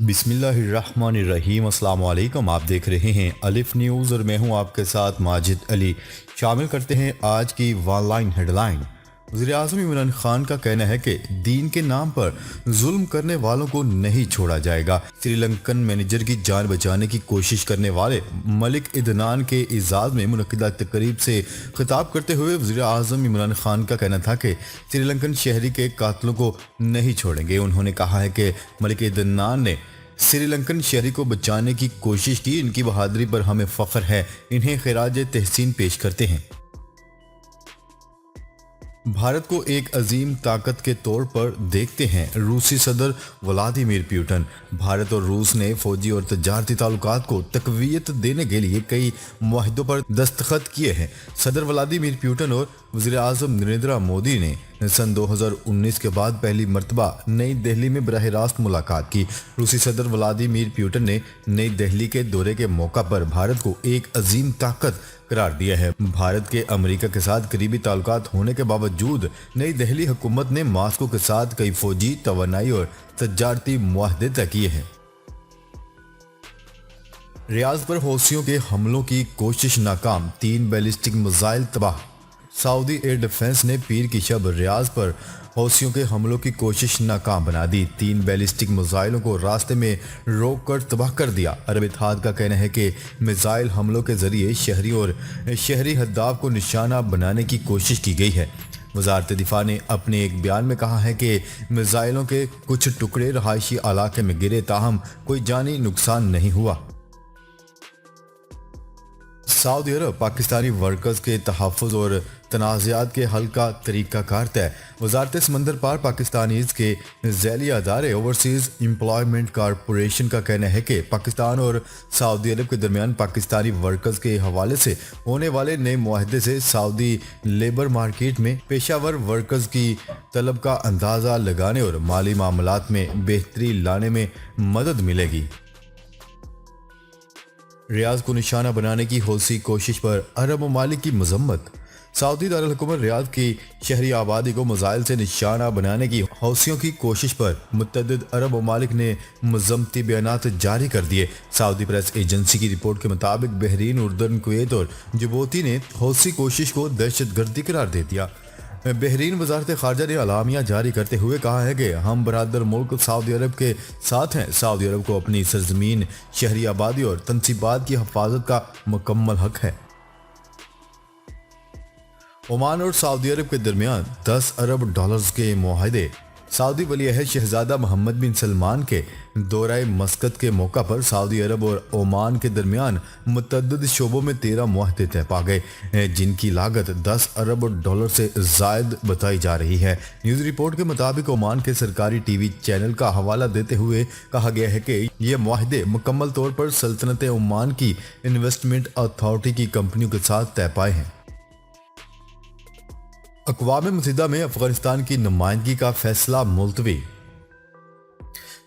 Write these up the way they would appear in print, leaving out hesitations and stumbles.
بسم اللہ الرحمن الرحیم۔ السلام علیکم، آپ دیکھ رہے ہیں الف نیوز اور میں ہوں آپ کے ساتھ ماجد علی۔ شامل کرتے ہیں آج کی ون لائن ہیڈ لائن۔ وزیر اعظم عمران خان کا کہنا ہے کہ دین کے نام پر ظلم کرنے والوں کو نہیں چھوڑا جائے گا۔ سری لنکن مینیجر کی جان بچانے کی کوشش کرنے والے ملک عدنان کے اعزاز میں منعقدہ تقریب سے خطاب کرتے ہوئے وزیر اعظم عمران خان کا کہنا تھا کہ سری لنکن شہری کے قاتلوں کو نہیں چھوڑیں گے۔ انہوں نے کہا ہے کہ ملک عدنان نے سری لنکن شہری کو بچانے کی کوشش کی، ان کی بہادری پر ہمیں فخر ہے، انہیں خراج تحسین پیش کرتے ہیں۔ بھارت کو ایک عظیم طاقت کے طور پر دیکھتے ہیں، روسی صدر ولادیمیر پوٹن۔ بھارت اور روس نے فوجی اور تجارتی تعلقات کو تقویت دینے کے لیے کئی معاہدوں پر دستخط کیے ہیں۔ صدر ولادیمیر پوٹن اور وزیر اعظم نریندر مودی نے سن 2019 کے بعد پہلی مرتبہ نئی دہلی میں براہ راست ملاقات کی۔ روسی صدر ولادیمیر پوٹن نے نئی دہلی کے دورے کے موقع پر بھارت کو ایک عظیم طاقت قرار دیا ہے۔ بھارت کے امریکہ کے ساتھ قریبی تعلقات ہونے کے باوجود نئی دہلی حکومت نے ماسکو کے ساتھ کئی فوجی، توانائی اور تجارتی معاہدے طے کیے ہیں۔ ریاض پر حوثیوں کے حملوں کی کوشش ناکام، 3 بیلسٹک میزائل تباہ۔ سعودی ایئر ڈیفنس نے پیر کی شب ریاض پر حوثیوں کے حملوں کی کوشش ناکام بنا دی، 3 بیلسٹک میزائلوں کو راستے میں روک کر تباہ کر دیا۔ عرب اتحاد کا کہنا ہے کہ میزائل حملوں کے ذریعے شہری اور شہری اہداف کو نشانہ بنانے کی کوشش کی گئی ہے۔ وزارت دفاع نے اپنے ایک بیان میں کہا ہے کہ میزائلوں کے کچھ ٹکڑے رہائشی علاقے میں گرے، تاہم کوئی جانی نقصان نہیں ہوا۔ سعودی عرب پاکستانی ورکرز کے تحفظ اور تنازعات کے حل کا طریقہ کار طے۔ وزارت سمندر پار پاکستانیز کے ذیلی ادارے اوورسیز امپلائمنٹ کارپوریشن کا کہنا ہے کہ پاکستان اور سعودی عرب کے درمیان پاکستانی ورکرز کے حوالے سے ہونے والے نئے معاہدے سے سعودی لیبر مارکیٹ میں پیشہ ور ورکرز کی طلب کا اندازہ لگانے اور مالی معاملات میں بہتری لانے میں مدد ملے گی۔ ریاض کو نشانہ بنانے کی حوثی کوشش پر عرب ممالک کی مذمت۔ سعودی دارالحکومت ریاض کی شہری آبادی کو میزائل سے نشانہ بنانے کی حوثیوں کی کوشش پر متعدد عرب ممالک نے مذمتی بیانات جاری کر دیے۔ سعودی پریس ایجنسی کی رپورٹ کے مطابق بحرین، اردن، کویت اور جبوتی نے حوثی کوشش کو دہشت گردی قرار دے دیا۔ بحرین وزارت خارجہ نے اعلامیہ جاری کرتے ہوئے کہا ہے کہ ہم برادر ملک سعودی عرب کے ساتھ ہیں۔ سعودی عرب کو اپنی سرزمین، شہری آبادی اور تنصیبات کی حفاظت کا مکمل حق ہے۔ عمان اور سعودی عرب کے درمیان 10 ارب ڈالرز کے معاہدے۔ سعودی ولی عہد شہزادہ محمد بن سلمان کے دورہ مسقط کے موقع پر سعودی عرب اور عمان کے درمیان متعدد شعبوں میں 13 معاہدے طے پا گئے، جن کی لاگت 10 ارب ڈالر سے زائد بتائی جا رہی ہے۔ نیوز رپورٹ کے مطابق عمان کے سرکاری ٹی وی چینل کا حوالہ دیتے ہوئے کہا گیا ہے کہ یہ معاہدے مکمل طور پر سلطنت عمان کی انویسٹمنٹ اتھارٹی کی کمپنیوں کے ساتھ طے پائے ہیں۔ اقوام متحدہ میں افغانستان کی نمائندگی کا فیصلہ ملتوی۔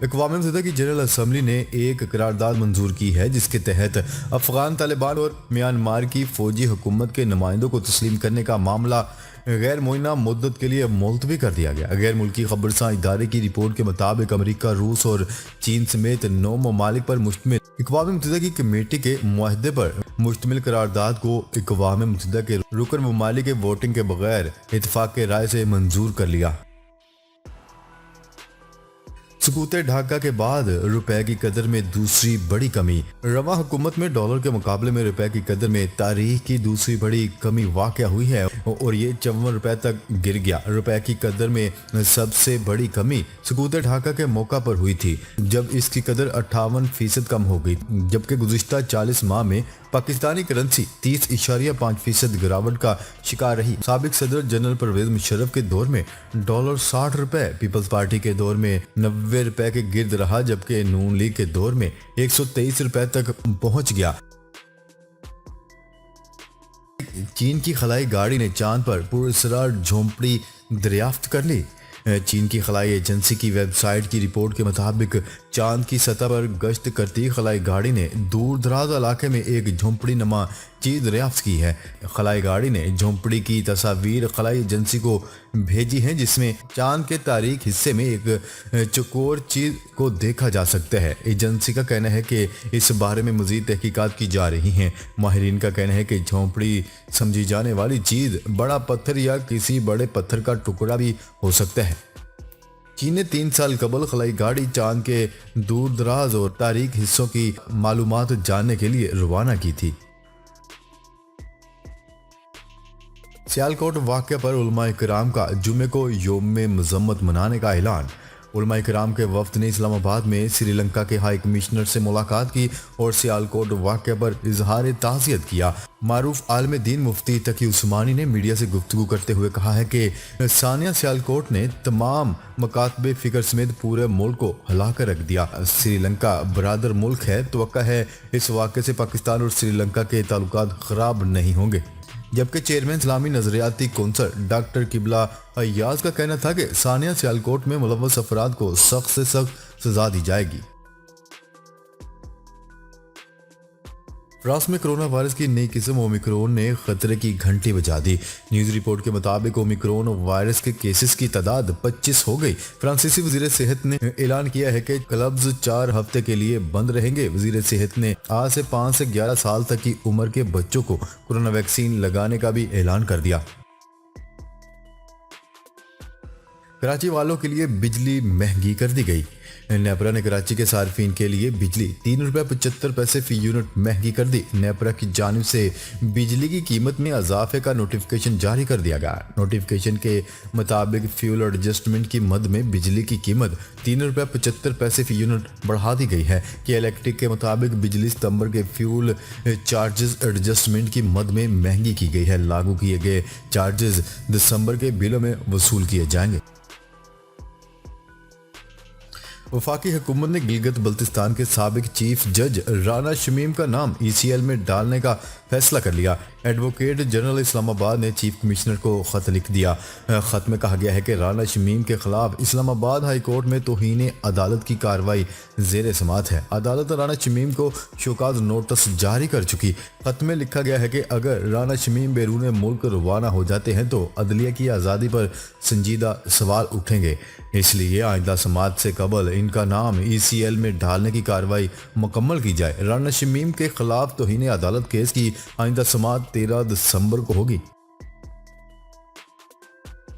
اقوام متحدہ کی جنرل اسمبلی نے ایک قرارداد منظور کی ہے جس کے تحت افغان طالبان اور میانمار کی فوجی حکومت کے نمائندوں کو تسلیم کرنے کا معاملہ غیر معینہ مدت کے لیے ملتوی کر دیا گیا۔ غیر ملکی خبرساں ادارے کی رپورٹ کے مطابق امریکہ، روس اور چین سمیت 9 ممالک پر مشتمل اقوام متحدہ کی کمیٹی کے معاہدے پر مشتمل قرارداد کو اقوام متحدہ کے رکن ممالک کے ووٹنگ کے بغیر اتفاق رائے سے منظور کر لیا۔ سقوط ڈھاکہ کے بعد روپے کی قدر میں دوسری بڑی کمی۔ رواں حکومت میں ڈالر کے مقابلے میں روپے کی قدر میں تاریخ کی دوسری بڑی کمی واقع ہوئی ہے اور یہ 54 روپے تک گر گیا۔ روپے کی قدر میں سب سے بڑی کمی سقوط ڈھاکہ کے موقع پر ہوئی تھی جب اس کی قدر 58% کم ہو گئی، جبکہ گزشتہ 40 ماہ میں پاکستانی کرنسی 30.5% گراوٹ کا شکار رہی۔ سابق صدر جنرل پرویز مشرف کے دور میں ڈالر 60 روپے، پیپلز پارٹی کے دور میں 90 روپے کے گرد رہا، جبکہ نون لیگ کے دور میں 123 روپے تک پہنچ گیا۔ چین کی خلائی گاڑی نے چاند پر پراسرار جھونپڑی دریافت کر لی۔ چین کی خلائی ایجنسی کی ویب سائٹ کی رپورٹ کے مطابق چاند کی سطح پر گشت کرتی خلائی گاڑی نے دور دراز علاقے میں ایک جھونپڑی نما چیز دریافت کی ہے۔ خلائی گاڑی نے جھونپڑی کی تصاویر خلائی ایجنسی کو بھیجی ہیں جس میں چاند کے تاریک حصے میں ایک چکور چیز کو دیکھا جا سکتا ہے۔ ایجنسی کا کہنا ہے کہ اس بارے میں مزید تحقیقات کی جا رہی ہیں۔ ماہرین کا کہنا ہے کہ جھونپڑی سمجھی جانے والی چیز بڑا پتھر یا کسی بڑے پتھر کا ٹکڑا بھی ہو سکتا ہے۔ چین نے 3 سال قبل خلائی گاڑی چاند کے دور دراز اور تاریک حصوں کی معلومات جاننے کے لیے روانہ کی تھی۔ سیالکوٹ واقعہ پر علماء کرام کا جمعے کو یوم مذمت منانے کا اعلان۔ علماء کرام کے وفد نے اسلام آباد میں سری لنکا کے ہائی کمشنر سے ملاقات کی اور سیالکوٹ واقعہ پر اظہار تعزیت کیا۔ معروف عالم دین مفتی تقی عثمانی نے میڈیا سے گفتگو کرتے ہوئے کہا ہے کہ ثانیہ سیالکوٹ نے تمام مکاتب فکر سمیت پورے ملک کو ہلا کر رکھ دیا۔ سری لنکا برادر ملک ہے، توقع ہے اس واقعے سے پاکستان اور سری لنکا کے تعلقات خراب نہیں ہوں گے، جبکہ چیئرمین اسلامی نظریاتی کونسل ڈاکٹر قبلہ ایاز کا کہنا تھا کہ ثانیہ سیالکوٹ میں ملوث افراد کو سخت سے سخت سزا دی جائے گی۔ فرانس میں کرونا وائرس کی نئی قسم اومیکرون نے خطرے کی گھنٹی بجا دی۔ نیوز رپورٹ کے مطابق اومیکرون وائرس کے کیسز کی تعداد 25 ہو گئی۔ فرانسیسی وزیر صحت نے اعلان کیا ہے کہ کلبز 4 ہفتے کے لیے بند رہیں گے۔ وزیر صحت نے آج سے 5 سے 11 سال تک کی عمر کے بچوں کو کورونا ویکسین لگانے کا بھی اعلان کر دیا۔ کراچی والوں کے لیے بجلی مہنگی کر دی گئی۔ نیپرا نے کراچی کے صارفین کے لیے بجلی 3.75 روپے فی یونٹ مہنگی کر دی۔ نیپرا کی جانب سے بجلی کی قیمت میں اضافے کا نوٹیفیکیشن جاری کر دیا گیا۔ نوٹیفیکیشن کے مطابق فیول ایڈجسٹمنٹ کی مد میں بجلی کی قیمت 3.75 فی یونٹ بڑھا دی گئی ہے کہ الیکٹرک کے مطابق بجلی ستمبر کے فیول چارجز ایڈجسٹمنٹ کی مد میں مہنگی کی گئی ہے۔ لاگو کیے گئے چارجز دسمبر کے بلوں میں وصول کیے جائیں گے۔ وفاقی حکومت نے گلگت بلتستان کے سابق چیف جج رانا شمیم کا نام ECL میں ڈالنے کا فیصلہ کر لیا۔ ایڈوکیٹ جنرل اسلام آباد نے چیف کمشنر کو خط لکھ دیا۔ خط میں کہا گیا ہے کہ رانا شمیم کے خلاف اسلام آباد ہائی کورٹ میں توہین عدالت کی کارروائی زیر سماعت ہے۔ عدالت رانا شمیم کو شوکاز نوٹس جاری کر چکی۔ خط میں لکھا گیا ہے کہ اگر رانا شمیم بیرون ملک روانہ ہو جاتے ہیں تو عدلیہ کی آزادی پر سنجیدہ سوال اٹھیں گے، اس لیے آئندہ سماعت سے قبل ان کا نام ECL میں ڈالنے کی کارروائی مکمل کی جائے۔ رانا شمیم کے خلاف توہین عدالت کیس کی آئندہ سماعت 13 دسمبر کو ہوگی۔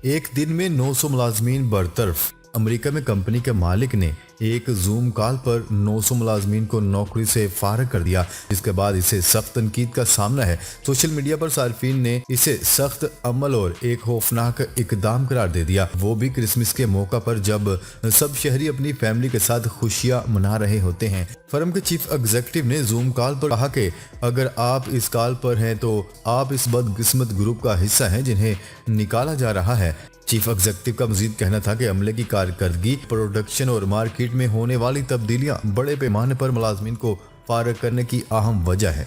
ایک دن میں 900 ملازمین برطرف۔ امریکہ میں کمپنی کے مالک نے ایک زوم کال پر 900 ملازمین کو نوکری سے فارغ کر دیا، جس کے بعد اسے سخت تنقید کا سامنا ہے۔ سوشل میڈیا پر صارفین نے اسے سخت عمل اور ایک خوفناک اقدام قرار دے دیا، وہ بھی کرسمس کے موقع پر جب سب شہری اپنی فیملی کے ساتھ خوشیاں منا رہے ہوتے ہیں۔ فرم کے چیف ایگزیکٹو نے زوم کال پر کہا کہ اگر آپ اس کال پر ہیں تو آپ اس بدقسمت گروپ کا حصہ ہیں جنہیں نکالا جا رہا ہے۔ چیف ایگزیکٹو کا مزید کہنا تھا کہ عملے کی کارکردگی، پروڈکشن اور مارکیٹ میں ہونے والی تبدیلیاں بڑے پیمانے پر ملازمین کو فارغ کرنے کی اہم وجہ ہے۔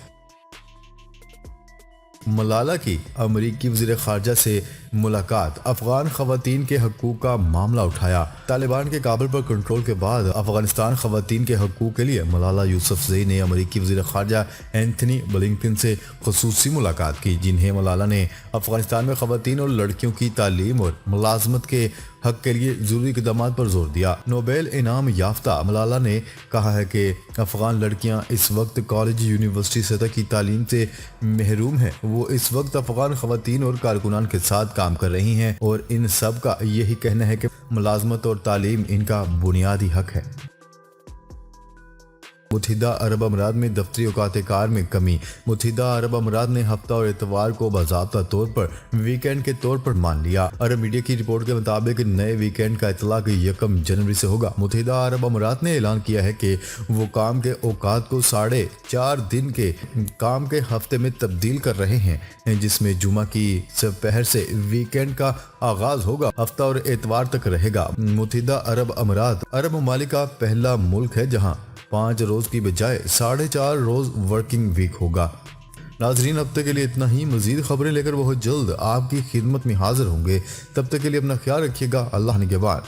ملالہ کی امریکی وزیر خارجہ سے ملاقات، افغان خواتین کے حقوق کا معاملہ اٹھایا۔ طالبان کے کابل پر کنٹرول کے بعد افغانستان خواتین کے حقوق کے لیے ملالہ یوسفزئی نے امریکی وزیر خارجہ اینتھنی بلنکن سے خصوصی ملاقات کی، جنہیں ملالہ نے افغانستان میں خواتین اور لڑکیوں کی تعلیم اور ملازمت کے حق کے لیے ضروری اقدامات پر زور دیا۔ نوبیل انعام یافتہ ملالہ نے کہا ہے کہ افغان لڑکیاں اس وقت کالج یونیورسٹی سطح کی تعلیم سے محروم ہیں۔ وہ اس وقت افغان خواتین اور کارکنان کے ساتھ کام کر رہی ہیں اور ان سب کا یہی کہنا ہے کہ ملازمت اور تعلیم ان کا بنیادی حق ہے۔ متحدہ عرب امارات میں دفتری اوقات کار میں کمی۔ متحدہ عرب امارات نے ہفتہ اور اتوار کو باضابطہ طور پر ویکینڈ کے طور پر مان لیا۔ عرب میڈیا کی رپورٹ کے مطابق نئے ویکینڈ کا اطلاق 1 جنوری سے ہوگا۔ متحدہ عرب امارات نے اعلان کیا ہے کہ وہ کام کے اوقات کو 4.5 دن کے کام کے ہفتے میں تبدیل کر رہے ہیں، جس میں جمعہ کی سپہر سے ویکینڈ کا آغاز ہوگا، ہفتہ اور اتوار تک رہے گا۔ متحدہ عرب امارات عرب ممالک کا پہلا ملک ہے جہاں 5 روز کی بجائے 4.5 روز ورکنگ ویک ہوگا۔ ناظرین، اب تک کے لیے اتنا ہی۔ مزید خبریں لے کر بہت جلد آپ کی خدمت میں حاضر ہوں گے۔ تب تک کے لیے اپنا خیال رکھیے گا۔ اللہ نگہبان۔